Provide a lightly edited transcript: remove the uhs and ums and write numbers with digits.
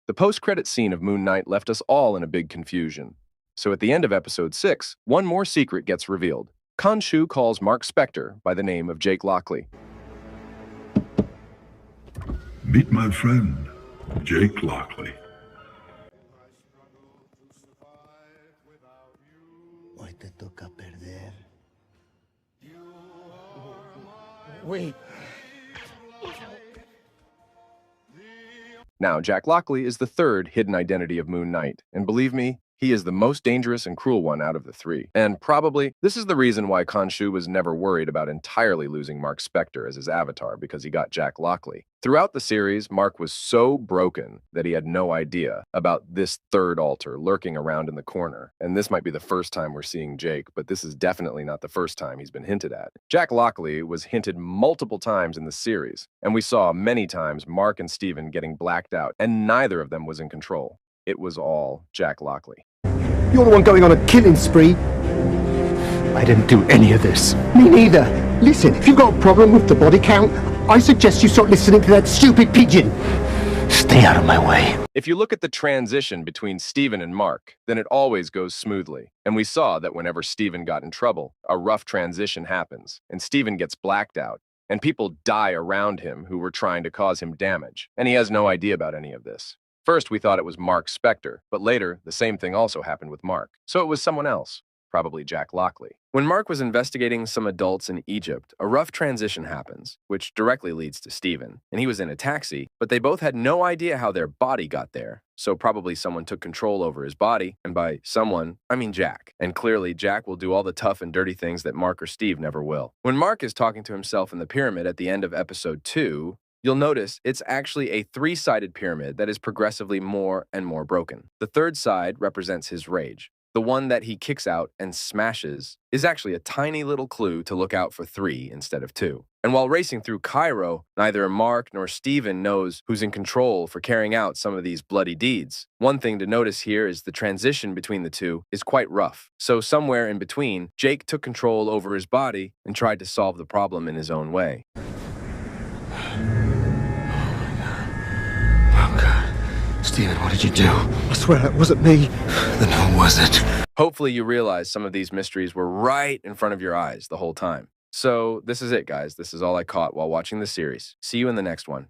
The post-credit scene of Moon Knight left us all in a big confusion. So at the end of episode 6, one more secret gets revealed. Khonshu calls Mark Spector by the name of Jake Lockley. Meet my friend, Jake Lockley. Hoy te toca perder. Wait. Now, Jack Lockley is the third hidden identity of Moon Knight, and believe me, he is the most dangerous and cruel one out of the three. And probably, this is the reason why Khonshu was never worried about entirely losing Mark Spector as his avatar, because he got Jack Lockley. Throughout the series, Mark was so broken that he had no idea about this third alter lurking around in the corner. And this might be the first time we're seeing Jake, but this is definitely not the first time he's been hinted at. Jack Lockley was hinted multiple times in the series, and we saw many times Mark and Steven getting blacked out, and neither of them was in control. It was all Jack Lockley. You're the one going on a killing spree. I didn't do any of this. Me neither. Listen, if you've got a problem with the body count, I suggest you stop listening to that stupid pigeon. Stay out of my way. If you look at the transition between Steven and Mark, then it always goes smoothly. And we saw that whenever Steven got in trouble, a rough transition happens, and Steven gets blacked out, and people die around him who were trying to cause him damage, and he has no idea about any of this. First, we thought it was Mark Spector, but later, the same thing also happened with Mark. So it was someone else, probably Jack Lockley. When Mark was investigating some adults in Egypt, a rough transition happens, which directly leads to Steven. And he was in a taxi, but they both had no idea how their body got there. So probably someone took control over his body, and by someone, I mean Jack. And clearly, Jack will do all the tough and dirty things that Mark or Steve never will. When Mark is talking to himself in the pyramid at the end of episode 2, you'll notice it's actually a three-sided pyramid that is progressively more and more broken. The third side represents his rage. The one that he kicks out and smashes is actually a tiny little clue to look out for 3 instead of 2. And while racing through Cairo, neither Mark nor Steven knows who's in control for carrying out some of these bloody deeds. One thing to notice here is the transition between the two is quite rough. So somewhere in between, Jake took control over his body and tried to solve the problem in his own way. Steven, what did you do? I swear it wasn't me. Then who was it? Hopefully you realize some of these mysteries were right in front of your eyes the whole time. So this is it, guys. This is all I caught while watching the series. See you in the next one.